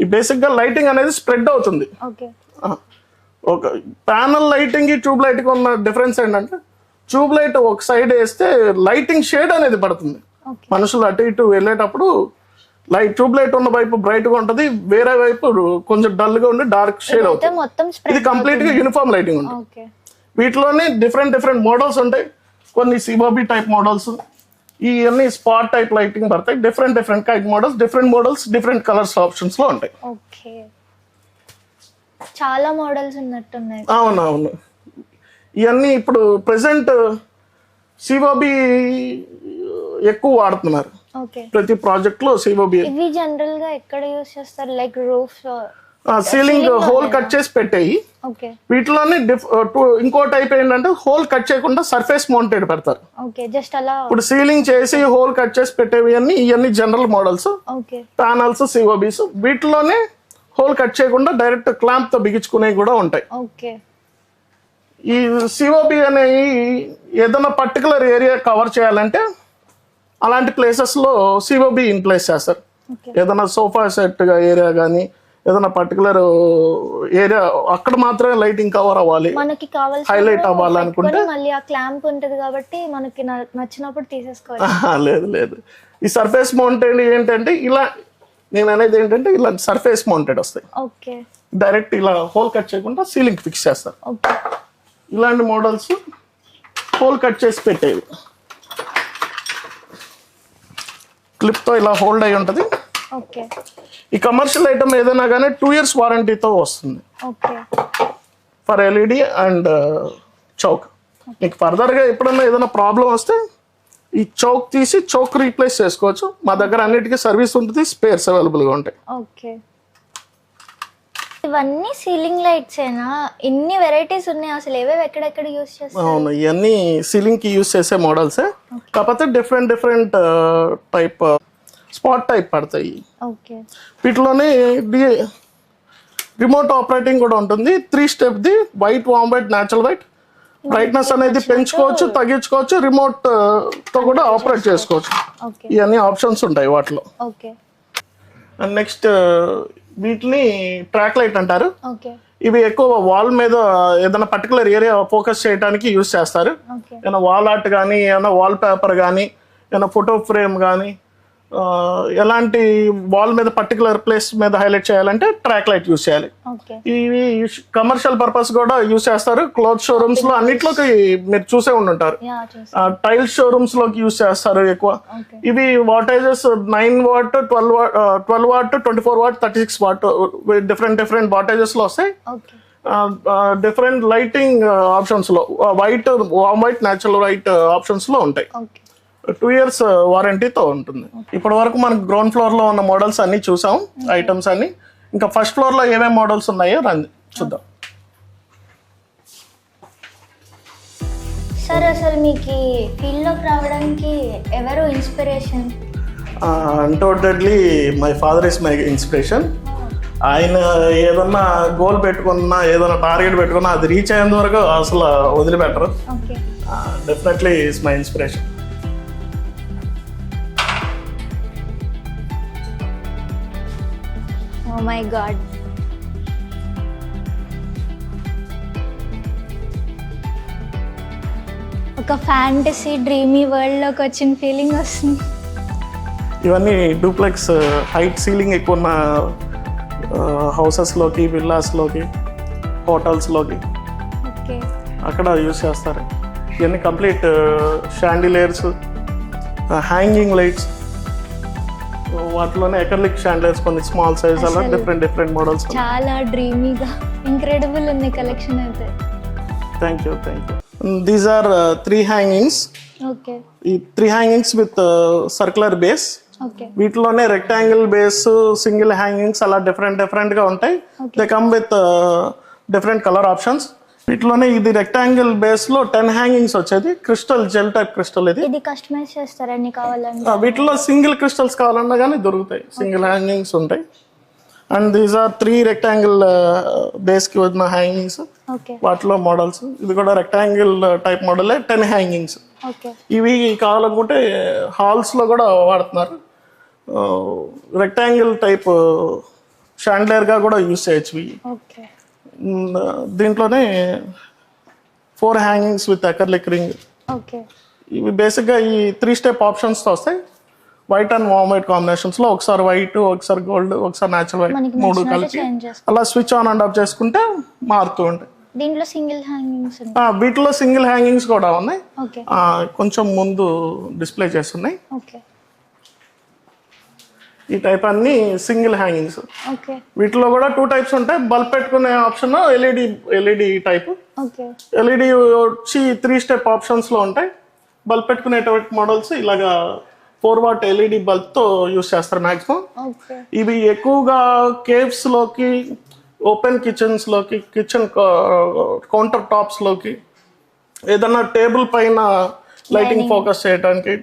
ఈ బేసిక్ గా లైటింగ్ అనేది స్ప్రెడ్ అవుతుంది. ఒక ప్యానల్ లైటింగ్ ట్యూబ్ లైట్ కి ఉన్న డిఫరెన్స్ ఏంటంటే, ట్యూబ్ లైట్ ఒక సైడ్ వేస్తే లైటింగ్ షేడ్ అనేది పడుతుంది. మనుషులు అటు ఇటు వెళ్ళేటప్పుడు ట్యూబ్ లైట్ ఉన్న వైపు బ్రైట్ గా ఉంటుంది, వేరే వైపు కొంచెం డల్ గా ఉండి డార్క్ షేడ్ అవుతుంది. ఇది కంప్లీట్ గా యూనిఫామ్ లైటింగ్ ఉంటుంది. వీటిలోనే డిఫరెంట్ మోడల్స్ ఉంటాయి. కొన్ని సిబోబీ టైప్ మోడల్స్, ఇవన్నీ స్పాట్ టైప్ లైటింగ్ పడతాయి. Different kite models, different colours options లో ఉంటాయి. చాలా మోడల్స్ ఉన్నట్టున్నాయి. అవునవును, ఇవన్నీ ఇప్పుడు ప్రెసెంట్ సిఓబి ఎక్కువ వాడుతున్నారు. ప్రతి ప్రాజెక్ట్ లో సిఓబి. ఇవి జనరల్ గా ఎక్కడ యూస్ చేస్తారు? Like roof, ceiling whole cut చేసి పెట్టాయి. వీటిలోనే ఇంకో టైప్ ఏంటంటే హోల్ కట్ చేయకుండా సర్ఫేస్ మౌంటెడ్ పెడతారు. ఇప్పుడు సీలింగ్ చేసి హోల్ కట్ చేసి పెట్టేవి ఇవన్నీ జనరల్ మోడల్స్, ప్యానల్స్, సిఓబిస్. వీటిలోనే హోల్ కట్ చేయకుండా డైరెక్ట్ క్లాంప్ తో బిగించుకునేవి కూడా ఉంటాయి. ఈ సిఓబి అనేవి ఏదైనా పర్టికులర్ ఏరియా కవర్ చేయాలంటే అలాంటి ప్లేసెస్ లో సిఓబి ఇన్ ప్లేస్ చేస్తారు. ఏదైనా సోఫా సెట్ ఏరియా కానీ ఏదైనా పర్టికులర్ ఏరియా అక్కడ మాత్రమే లైటింగ్ కవర్ అవ్వాలి, మనకి హైలైట్ అవ్వాలి అనుకుంటే మళ్ళీ ఆ క్లాంప్ ఉంటది కాబట్టి మనకి నచ్చినప్పుడు తీసేసుకోవాలి. లేదు ఈ సర్ఫేస్ మౌంటెడ్ ఏంటంటే ఇలా, నేను అనేది ఏంటంటే ఇలా సర్ఫేస్ మౌంటెడ్ వస్తాయి. డైరెక్ట్ ఇలా హోల్ కట్ చేయకుండా సీలింగ్ ఫిక్స్ చేస్తారు. ఇలాంటి మోడల్స్ హోల్ కట్ చేసి పెట్టేవి, క్లిప్ తో ఇలా హోల్డ్ అయి ఉంటది. ఈ కమర్షియల్ ఐటమ్ ఏదైనా కానీ 2 years వారంటీతో వస్తుంది ఫర్ ఎల్ఈడి అండ్ చౌక్. మీకు ఫర్దర్గా ఎప్పుడన్నా ఏదైనా ప్రాబ్లం వస్తే ఈ చౌక్ తీసి చౌక్ రీప్లేస్ చేసుకోవచ్చు. మా దగ్గర అన్నిటికీ సర్వీస్ ఉంటుంది, స్పేర్స్ అవైలబుల్గా ఉంటాయి. ఇవన్నీ సీలింగ్ లైట్స్ ఏనా? ఇన్ని వెరైటీస్ ఉన్నాయి అసలు, ఏవేవి ఎక్కడెక్కడ యూస్ చేస్తారు? అవును, ఇవన్నీ సీలింగ్ కి యూస్ చేసే మోడల్సే, కాకపోతే డిఫరెంట్ టైప్ స్పాట్ టైప్ పడతాయి. ఓకే. వీటిలోనే రిమోట్ ఆపరేటింగ్ కూడా ఉంటుంది. 3 స్టెప్ది white, warm white, natural white. Brightness అనేది పెంచుకోవచ్చు, తగ్గించుకోవచ్చు, రిమోట్ తో కూడా ఆపరేట్ చేసుకోవచ్చు. ఇవన్నీ ఆప్షన్స్ ఉంటాయి వాటిలో. అండ్ నెక్స్ట్ వీటిని ట్రాక్ లైట్ అంటారు. ఇవి ఎక్కువ వాల్ మీద ఏదైనా పర్టికులర్ ఏరియా ఫోకస్ చేయడానికి యూజ్ చేస్తారు. ఏదైనా వాల్ ఆర్ట్ కానీ, ఏదైనా వాల్ పేపర్ కానీ, ఏదైనా ఫోటో ఫ్రేమ్ కానీ, ఎలాంటి వాల్ మీద పర్టికులర్ ప్లేస్ మీద హైలైట్ చేయాలంటే ట్రాక్ లైట్ యూజ్ చేయాలి. ఇవి కమర్షియల్ పర్పస్ కూడా యూజ్ చేస్తారు. క్లాత్ షోరూమ్స్ లో అన్నిట్లోకి మీరు చూసే ఉండుంటారు. టైల్ షోరూమ్స్ లోకి యూజ్ చేస్తారు ఎక్కువ. ఇవి wattages 9 watt, 12 watt, 24 watt, 36 watt different wattages లో వస్తాయి. డిఫరెంట్ లైటింగ్ ఆప్షన్స్ లో white, warm white, natural white options లో ఉంటాయి. 2 years వారంటీతో ఉంటుంది. ఇప్పటి వరకు మనకు గ్రౌండ్ ఫ్లోర్ లో ఉన్న మోడల్స్ అన్ని చూసాం, ఐటమ్స్ అన్ని. ఇంకా ఫస్ట్ ఫ్లోర్ లో ఏమేమి మోడల్స్ ఉన్నాయో రండి చూద్దాం. సార్ అసలు మీకు ఫీల్డ్ లోకి రావడానికి ఎవరు inspiration? Undoubtedly my father is my inspiration. ఆయన ఏదన్నా గోల్ పెట్టుకున్నా, ఏదైనా టార్గెట్ పెట్టుకున్నా అది రీచ్ అయ్యేంత వరకు అసలు వదిలిపెట్టరు. Definitely is my inspiration. Oh my God. ఒక ఫ్యాంటసీ డ్రీమీ వరల్డ్ లోకి వచ్చిన ఫీలింగ్ వస్తుంది. ఇవన్నీ డూప్లెక్స్ హైట్ సీలింగ్ ఎక్కువ ఉన్న హౌసెస్లోకి, విల్లాస్లోకి, హోటల్స్లోకి అక్కడ యూజ్ చేస్తారు. ఇవన్నీ కంప్లీట్ షాండిలియర్స్, హ్యాంగింగ్ లైట్స్, వాటిలోనే ఎకర్లిక్ షాండిలియర్స్, కొన్ని స్మాల్ సైజ్, అలా డిఫరెంట్ మోడల్స్. చాలా డ్రీమీగా ఇంక్రెడిబుల్ ఉంది కలెక్షన్ అయితే. Thank you. These are 3 hangings. ఈ 3 హ్యాంగింగ్స్ విత్ సర్క్యులర్ బేస్. వీటిలోనే రెక్టాంగిల్ బేస్, సింగిల్ హ్యాంగింగ్స్ అలా డిఫరెంట్ గా ఉంటాయి. They come with different colour options. వీటిలోనే ఇది రెక్టాంగిల్ బేస్ లో 10 హ్యాంగింగ్స్ వచ్చేది. Crystal gel type crystal. ఇది కస్టమైజ్ చేస్తారని కావాలంటే వీటిలో సింగిల్ క్రిస్టల్స్ కావాలన్నా కానీ దొరుకుతాయి. సింగిల్ హ్యాంగింగ్స్ ఉంటాయి. And these are 3 rectangle base కి వచ్చిన హ్యాంగింగ్స్. వాటిలో మోడల్స్. ఇది కూడా రెక్టాంగిల్ టైప్ మోడలే, 10 హ్యాంగింగ్స్. ఇవి కావాలనుకుంటే హాల్స్ లో కూడా వాడుతున్నారు. రెక్టాంగిల్ టైప్ షాండ్లియర్ గా కూడా యూజ్ చేయొచ్చు. దీంట్లోనే 4 హ్యాంగింగ్స్ విత్ అకర్లిక్ రింగ్. ఇవి బేసిక్గా ఈ 3 స్టెప్ ఆప్షన్స్తో వస్తాయి. White and warm white combinations లో ఒకసారి వైట్, ఒకసారి గోల్డ్, ఒకసారి న్యాచురల్ వైట్, 3 కలిపి అలా స్విచ్ ఆన్ అండ్ ఆఫ్ చేసుకుంటే మారుతూ ఉంటాయి. దీంట్లో సింగిల్ హ్యాంగింగ్స్, వీటిలో సింగిల్ హ్యాంగింగ్స్ కూడా ఉన్నాయి. కొంచెం ముందు డిస్ప్లే చేస్తున్నాయి. ఈ టైప్ అన్ని సింగిల్ హ్యాంగింగ్స్. వీటిలో కూడా 2 టైప్స్ ఉంటాయి. బల్బ్ పెట్టుకునే ఆప్షన్, ఎల్ఈడి టైప్. ఎల్ఈడి వచ్చి 3 స్టెప్ ఆప్షన్స్ లో ఉంటాయి. బల్బ్ పెట్టుకునేటువంటి మోడల్స్ ఇలాగా 4 వాట్ ఎల్ఈడి బల్బ్ తో యూస్ చేస్తారు మాక్సిమం. ఇవి ఎక్కువగా కేవ్స్ లోకి, ఓపెన్ కిచెన్స్ లోకి, కిచెన్ కౌంటర్ టాప్స్ లోకి, ఏదన్నా టేబుల్ పైన లైటింగ్ ఫోకస్ చేయడానికి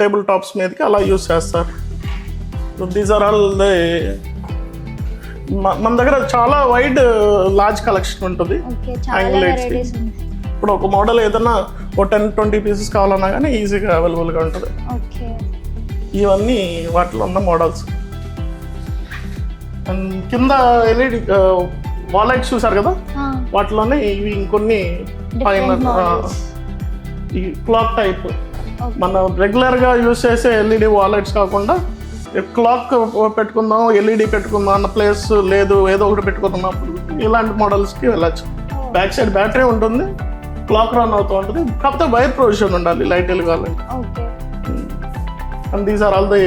టేబుల్ టాప్స్ మీదకి అలా యూస్ చేస్తారు. దీస్ ఆర్ ఆల్ మన దగ్గర చాలా వైడ్ లార్జ్ కలెక్షన్ ఉంటుంది హ్యాంగింగ్ లైట్స్. ఇప్పుడు ఒక మోడల్ ఏదన్నా ఒక 10-20 పీసెస్ కావాలన్నా కానీ ఈజీగా అవైలబుల్గా ఉంటుంది. ఇవన్నీ వాటిలో ఉన్న మోడల్స్. అండ్ కింద ఎల్ఈడి వాల్ లైట్స్ చూసారు కదా, వాటిలోనే ఇవి ఇంకొన్ని పైన ఈ క్లాక్ టైప్, మనం రెగ్యులర్గా యూజ్ చేసే ఎల్ఈడి వాల్ లైట్స్ కాకుండా క్లాక్ పెట్టుకుందాం, ఎల్ఈడి పెట్టుకుందాం అన్న ప్లేస్ లేదు, ఏదో ఒకటి పెట్టుకున్నప్పుడు ఇలాంటి మోడల్స్కి వెళ్ళచ్చు. బ్యాక్ సైడ్ బ్యాటరీ ఉంటుంది, క్లాక్ రన్ అవుతూ ఉంటుంది, కాకపోతే వైర్ ప్రొవిజన్ ఉండాలి లైట్ వెలగాలంటే. And these are all the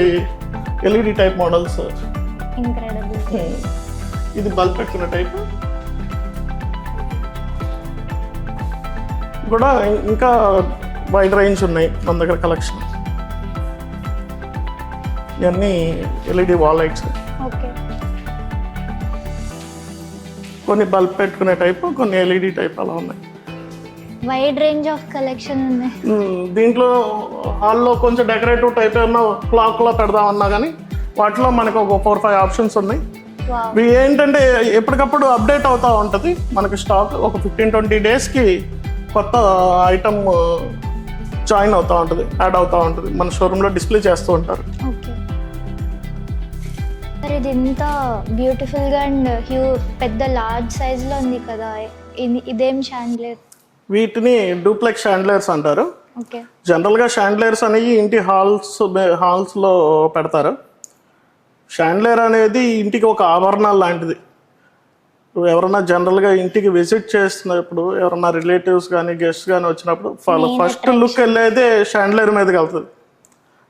LED type models. ఇది బల్బ్ పెట్టుకున్న టైప్ కూడా. ఇంకా వైడ్ రేంజ్ ఉన్నాయి మన దగ్గర కలెక్షన్. ఇవన్నీ ఎల్ఈడి వాల్ లైట్స్. కొన్ని బల్బ్ పెట్టుకునే టైప్, కొన్ని ఎల్ఈడి టైప్ అలా ఉన్నాయి. వైడ్ రేంజ్ ఆఫ్ కలెక్షన్ ఉన్నాయి. దీంట్లో హాల్లో కొంచెం డెకరేటివ్ టైప్ ఏమన్నా క్లాక్లో పెడదామన్నా కానీ వాటిలో మనకు ఒక 4-5 ఆప్షన్స్ ఉన్నాయి. వావ్. ఇవి ఏంటంటే ఎప్పటికప్పుడు అప్డేట్ అవుతూ ఉంటుంది మనకి స్టాక్. ఒక 15-20 డేస్కి కొత్త ఐటమ్ జాయిన్ అవుతూ ఉంటుంది, యాడ్ అవుతూ ఉంటుంది, మన షోరూంలో డిస్ప్లే చేస్తూ ఉంటారు. ఓకే మరి ఇది ఎంత బ్యూటిఫుల్గా అండ్ పెద్ద లార్జ్ సైజ్లో ఉంది కదా, ఇదేం షాండ్లియర్? వీటిని డూప్లెక్స్ షాండ్లియర్స్ అంటారు. ఓకే. జనరల్గా షాండ్లియర్స్ అనేవి ఇంటి హాల్స్లో పెడతారు. షాండ్లియర్ అనేది ఇంటికి ఒక ఆభరణాలు లాంటిది. ఎవరైనా జనరల్గా ఇంటికి విజిట్ చేస్తున్నప్పుడు ఎవరైనా రిలేటివ్స్ కానీ గెస్ట్ కానీ వచ్చినప్పుడు ఫస్ట్ లుక్ వెళ్ళేదే షాండ్లియర్ మీదకి వెళ్తుంది.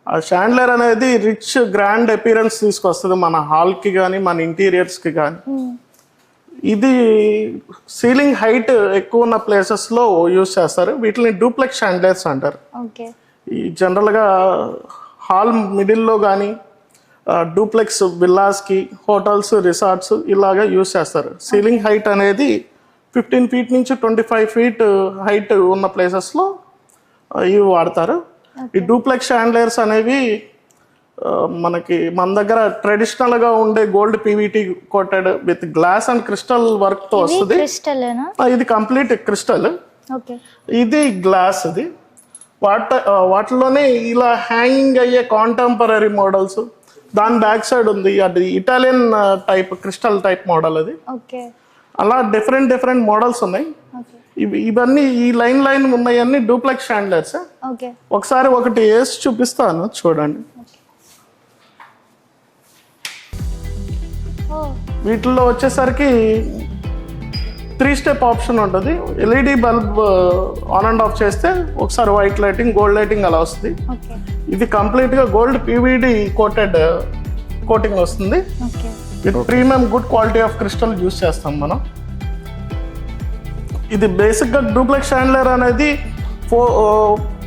ఆ షాండ్లియర్ అనేది రిచ్ గ్రాండ్ అపీరెన్స్ తీసుకొస్తుంది మన హాల్కి కానీ మన ఇంటీరియర్స్కి కానీ. ఇది సీలింగ్ హైట్ ఎక్కువ ఉన్న ప్లేసెస్లో యూజ్ చేస్తారు. వీటిని డూప్లెక్స్ షాండ్లియర్స్ అంటారు. ఓకే. ఈ జనరల్గా హాల్ మిడిల్లో కానీ డూప్లెక్స్ విల్లాస్కి, హోటల్స్, రిసార్ట్స్ ఇలాగా యూజ్ చేస్తారు. సీలింగ్ హైట్ అనేది 15 ఫీట్ నుంచి 25 ఫీట్ హైట్ ఉన్న ప్లేసెస్లో ఇవి వాడతారు. ఈ డూప్లెక్స్ షాండ్లియర్స్ అనేవి మనకి మన దగ్గర ట్రెడిషనల్గా ఉండే gold PVT coated with glass and crystal వర్క్తో వస్తుంది. ఇది కంప్లీట్ క్రిస్టల్, ఓకే. ఇది గ్లాస్. ఇది వాటిలోనే ఇలా హ్యాంగింగ్ అయ్యే కాంటెంపరీ మోడల్స్. దాని బ్యాక్ సైడ్ ఉంది, అది Italian type crystal type model. అది ఓకే. అలా డిఫరెంట్ మోడల్స్ ఉన్నాయి. ఇవన్నీ ఈ లైన్ ఉన్నాయన్నీ డూప్లెక్స్ షాండ్లియర్స్. ఓకే. ఒకసారి ఒకటి వేసి చూపిస్తాను చూడండి. వీటిల్లో వచ్చేసరికి 3 స్టెప్ ఆప్షన్ ఉంటుంది. LED bulb on and off చేస్తే ఒకసారి వైట్ లైటింగ్, గోల్డ్ లైటింగ్ అలా వస్తుంది. ఇది కంప్లీట్గా గోల్డ్ పీవీడీ కోటింగ్ వస్తుంది. ఇది premium good quality of crystal use చేస్తాం మనం. ఇది బేసిక్గా డూప్లెక్స్ షాండ్లియర్ అనేది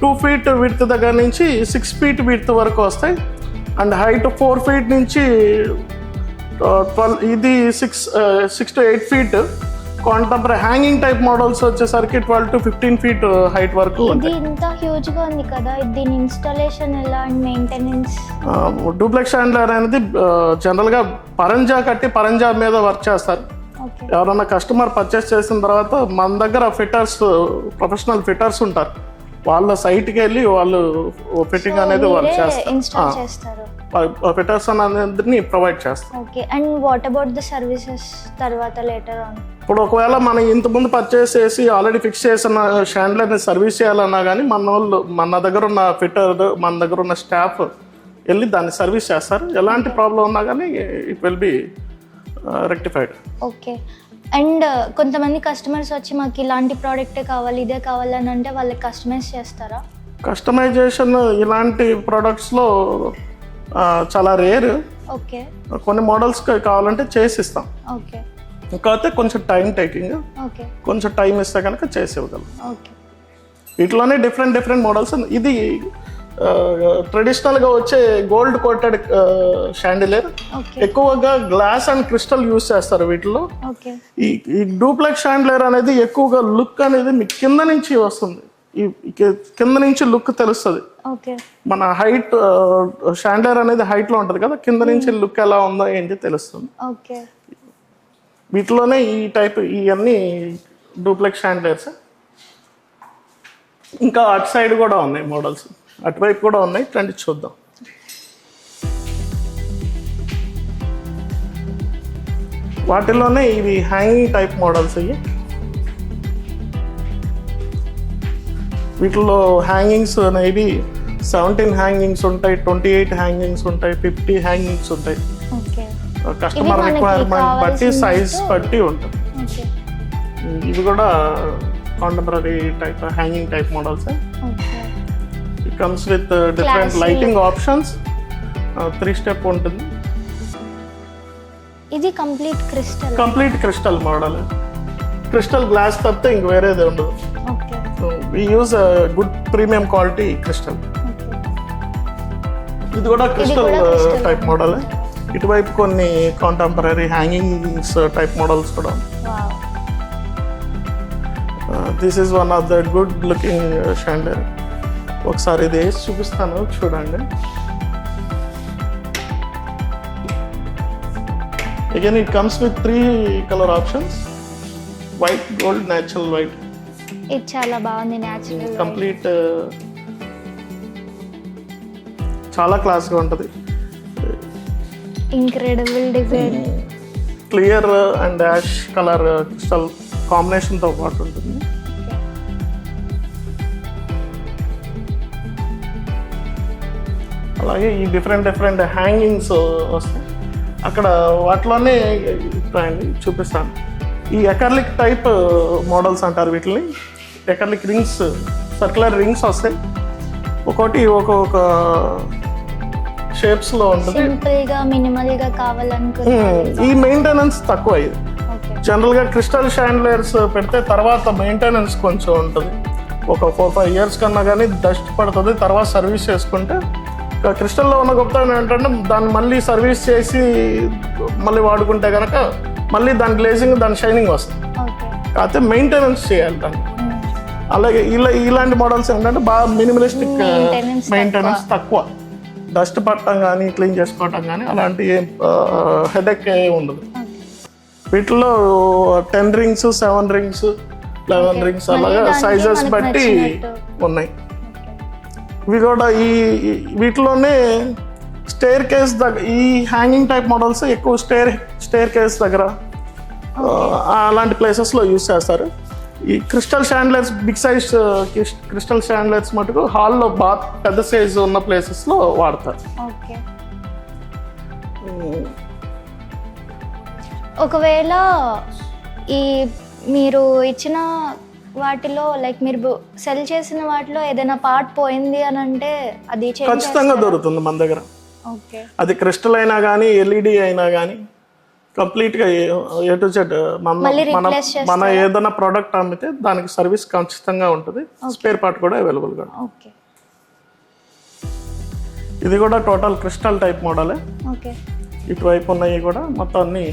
2 ఫీట్ విడ్త్ దగ్గర నుంచి 6 ఫీట్ విడ్త్ వరకు వస్తాయి. అండ్ హైట్ 4 ఫీట్ నుంచి 12, ఇది 6 to 8 feet. Contemporary hanging type models వచ్చేసరికి 12 to 15 ఫీట్ హైట్ వరకు ఉంటాయి. ఇది ఇంత హ్యూజ్ గా ఉంది కదా, దీని ఇన్స్టాలేషన్ ఎలా అండ్ మెయింటెనెన్స్? డూప్లెక్స్ షాండ్లియర్ అనేది జనరల్గా పరంజా కట్టి పరంజా మీద వర్క్ చేస్తారు. ఎవరైనా కస్టమర్ పర్చేస్ చేసిన తర్వాత మన దగ్గర ప్రొఫెషనల్ ఫిట్టర్స్ ఉంటారు. వాళ్ళ సైట్కి వెళ్ళి వాళ్ళు ఫిట్టింగ్ అనేది వాళ్ళు చేస్తారు. ఫిట్టర్స్ అనేది ప్రొవైడ్ చేస్తారు. Okay. And what about the services తర్వాత లేటర్ ఆన్? ఇప్పుడు ఒకవేళ మనం ఇంతకుముందు పర్చేస్ చేసి ఆల్రెడీ ఫిక్స్ చేసిన షాండ్లియర్ని సర్వీస్ చేయాలన్నా కానీ మన దగ్గర ఉన్న ఫిట్టర్, మన దగ్గర ఉన్న స్టాఫ్ వెళ్ళి దాన్ని సర్వీస్ చేస్తారు. ఎలాంటి ప్రాబ్లం ఉన్నా కానీ it will be rectified. Okay. And కొంతమంది కస్టమర్స్ వచ్చి మాకు ఇలాంటి ప్రోడక్టే కావాలి, ఇదే కావాలని అంటే వాళ్ళకి కస్టమైజ్ చేస్తారా? కస్టమైజేషన్ ఇలాంటి ప్రోడక్ట్స్లో చాలా రేర్. ఓకే. కొన్ని మోడల్స్ కావాలంటే చేసి ఇస్తాం. ఓకే. కాకపోతే కొంచెం టైం టేకింగ్. ఓకే. కొంచెం టైం ఇస్తే కనుక చేసి ఇవ్వగలం. ఓకే. వీటిలోనే డిఫరెంట్ మోడల్స్. ఇది ట్రెడిషనల్గా వచ్చే గోల్డ్ కోటెడ్ షాండిలియర్. ఎక్కువగా గ్లాస్ అండ్ క్రిస్టల్ యూజ్ చేస్తారు వీటిలో. ఈ డూప్లెక్స్ షాండిలియర్ అనేది ఎక్కువగా లుక్ అనేది మీకు కింద నుంచి వస్తుంది. కింద నుంచి లుక్ తెలుస్తుంది. మన హైట్ షాండిలియర్ అనేది హైట్లో ఉంటుంది కదా, కింద నుంచి లుక్ ఎలా ఉందో ఏంటి తెలుస్తుంది. వీటిలోనే ఈ టైప్ ఇవన్నీ డూప్లెక్స్ షాండిలియర్స్. ఇంకా అటు సైడ్ కూడా ఉన్నాయి మోడల్స్, అటువైపు కూడా ఉన్నాయి. రండి చూద్దాం. వాటిలోనే ఇవి హ్యాంగింగ్ టైప్ మోడల్స్. ఇవి వీటిలో హ్యాంగింగ్స్ అనేవి 17 హ్యాంగింగ్స్ ఉంటాయి, 28 హ్యాంగింగ్స్ ఉంటాయి, 50 హ్యాంగింగ్స్ ఉంటాయి. కస్టమర్ రిక్వైర్మెంట్ బట్టి, సైజ్ బట్టి ఉంటుంది. ఇవి కూడా contemporary type hanging type models. It comes with different lighting options. 3 step ఉంటుంది. ఇది complete crystal model. Crystal glass తప్పితే ఇంక వేరేది ఉండదు. We use a good premium quality crystal. ఇది కూడా క్రిస్టల్ టైప్ మోడల్. ఇటువైపు కొన్ని కాంటెంపరీ హ్యాంగింగ్స్ టైప్ మోడల్స్ కూడా. This is one of the good looking chandelier. ఒకసారి ఇది వేసి చూపిస్తాను, చూడండి. Again it comes with 3 colour options, white, gold, natural white. ఇది చాలా బాగుంది, న్యాచురల్ కంప్లీట్ చాలా క్లాస్గా ఉంటుంది. Incredible design. Clear and ash colour crystal కాంబినేషన్తో పాటు ఉంటుంది. అలాగే ఈ డిఫరెంట్ హ్యాంగింగ్స్ వస్తాయి అక్కడ, వాటిలోనే అండి చూపిస్తాను. ఈ ఎకర్లిక్ టైప్ మోడల్స్ అంటారు వీటిని. ఎకర్లిక్ రింగ్స్, సర్క్యులర్ రింగ్స్ వస్తాయి, ఒక్కొక్కటి ఒక్కొక్క షేప్స్లో ఉంటుంది. సింపుల్గా మినిమల్గా కావాలనుకుంటే ఈ మెయింటెనెన్స్ తక్కువ. ఇది జనరల్గా క్రిస్టల్ షాండ్లియర్స్ పెడితే తర్వాత మెయింటెనెన్స్ కొంచెం ఉంటుంది. ఒక 4-5 ఇయర్స్ కన్నా కానీ డస్ట్ పడుతుంది, తర్వాత సర్వీస్ చేసుకుంటే. క్రిస్టల్లో ఉన్న గొప్పతనం ఏంటంటే దాన్ని మళ్ళీ సర్వీస్ చేసి మళ్ళీ వాడుకుంటే కనుక మళ్ళీ దాని గ్లేజింగ్, దాని షైనింగ్ వస్తుంది. కాకపోతే మెయింటెనెన్స్ చేయాలి దాన్ని. అలాగే ఇలాంటి మోడల్స్ ఏంటంటే బాగా మినిమలిస్టిక్, మెయింటెనెన్స్ తక్కువ, డస్ట్ పట్టడం కానీ క్లీన్ చేసుకోవటం కానీ అలాంటి హెడేక్ ఉండదు. వీటిలో 10 రింగ్స్, 7 రింగ్స్, 11 రింగ్స్ అలాగా సైజెస్ బట్టి ఉన్నాయి. ఇవి కూడా వీటిలోనే స్టేర్ కేస్ దగ్గర, ఈ హ్యాంగింగ్ టైప్ మోడల్స్ ఎక్కువ స్టేర్ కేస్ దగ్గర అలాంటి ప్లేసెస్లో యూజ్ చేస్తారు. ఈ క్రిస్టల్ షాండ్లర్స్, బిగ్ సైజ్ క్రిస్టల్ షాండ్లర్స్ మటుకు హాల్లో బాగా పెద్ద సైజ్ ఉన్న ప్లేసెస్లో వాడతారు. ఒకవేళ ఈ మీరు ఇచ్చిన వాటిలో లైక్ మీరు సెల్ చేసిన వాటిలో ఏదైనా పార్ట్ పోయింది అని అంటే అది ఖచ్చితంగా దొరుకుతుంది మన దగ్గర. అది క్రిస్టల్ అయినా కానీ, ఎల్ఈడి అయినా కానీ కంప్లీట్గా ఏ టు జెడ్ మన ఏదైనా ప్రోడక్ట్ అమ్మితే దానికి సర్వీస్ ఖచ్చితంగా ఉంటుంది. స్పేర్ పార్ట్ కూడా అవైలబుల్గా. ఇది కూడా టోటల్ క్రిస్టల్ టైప్ మోడలే. ఇటువైపు ఉన్నాయి కూడా మొత్తం అన్ని.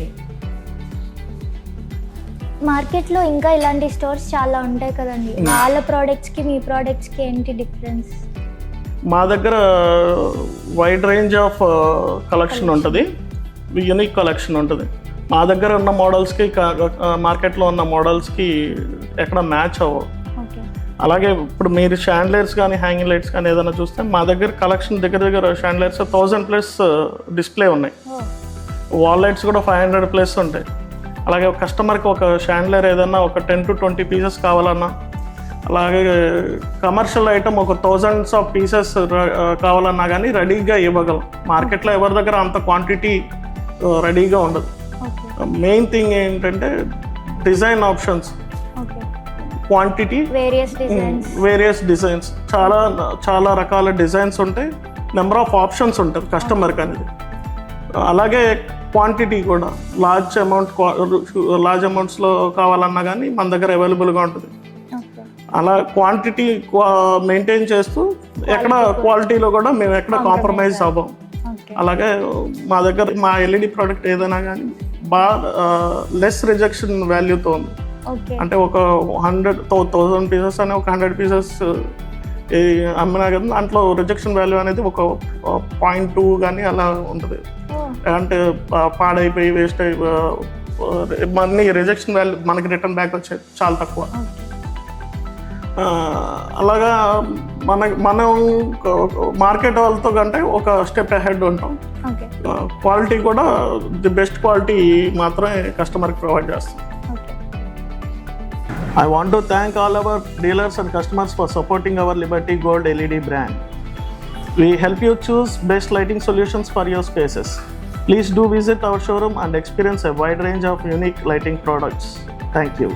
మార్కెట్లో ఇంకా ఇలాంటి స్టోర్స్ చాలా ఉంటాయి కదండి, వాళ్ళ ప్రోడక్ట్స్కి మీ ప్రోడక్ట్స్కి ఏంటి డిఫరెన్స్? మా దగ్గర వైడ్ రేంజ్ ఆఫ్ కలెక్షన్ ఉంటుంది, యూనిక్ కలెక్షన్ ఉంటుంది. మా దగ్గర ఉన్న మోడల్స్కి మార్కెట్లో ఉన్న మోడల్స్కి ఎక్కడ మ్యాచ్ అవ్వవు. అలాగే ఇప్పుడు మీరు షాండ్లైర్స్ కానీ, హ్యాంగింగ్ లైట్స్ కానీ ఏదైనా చూస్తే మా దగ్గర కలెక్షన్ దగ్గర షాండ్లైర్స్ 1000+ డిస్ప్లే ఉన్నాయి. వాల్ లైట్స్ కూడా 500+ ఉంటాయి. అలాగే కస్టమర్కి ఒక షాండ్లైర్ ఏదన్నా ఒక 10 to 20 పీసెస్ కావాలన్నా, అలాగే కమర్షియల్ ఐటమ్ ఒక 1000s of పీసెస్ కావాలన్నా కానీ రెడీగా ఇవ్వగలం. మార్కెట్లో ఎవరి దగ్గర అంత క్వాంటిటీ రెడీగా ఉండదు. మెయిన్ థింగ్ ఏంటంటే design options, quantity, various designs, చాలా రకాల డిజైన్స్ ఉంటాయి, నెంబర్ ఆఫ్ ఆప్షన్స్ ఉంటుంది కస్టమర్కి అనేది. అలాగే క్వాంటిటీ కూడా లార్జ్ అమౌంట్స్లో కావాలన్నా కానీ మన దగ్గర అవైలబుల్గా ఉంటుంది. అలా క్వాంటిటీ మెయింటైన్ చేస్తూ ఎక్కడ క్వాలిటీలో కూడా మేము ఎక్కడ కాంప్రమైజ్ అవ్వం. అలాగే మా దగ్గర మా ఎల్ఈడి ప్రోడక్ట్ ఏదైనా కానీ బాగా లెస్ రిజెక్షన్ వాల్యూతో ఉంది. అంటే ఒక 100,000 పీసెస్ అని ఒక 100 పీసెస్ అమ్మినా కదా దాంట్లో రిజెక్షన్ వాల్యూ అనేది ఒక 0.2 కానీ అలా ఉంటుంది. అంటే పాడైపోయి వేస్ట్ అయిపోయి మనీ రిజెక్షన్ వాల్యూ మనకి రిటర్న్ బ్యాక్ వచ్చేది చాలా తక్కువ. అలాగా మనం మార్కెట్ వాళ్ళతో కంటే ఒక స్టెప్ అహెడ్ ఉంటాం. క్వాలిటీ కూడా ది బెస్ట్ క్వాలిటీ మాత్రమే కస్టమర్కి ప్రొవైడ్ చేస్తాం. I want to thank all our dealers and customers for supporting our Liberty Gold LED brand. We help you choose best lighting solutions for your spaces. Please do visit our showroom and experience a wide range of unique lighting products. Thank you.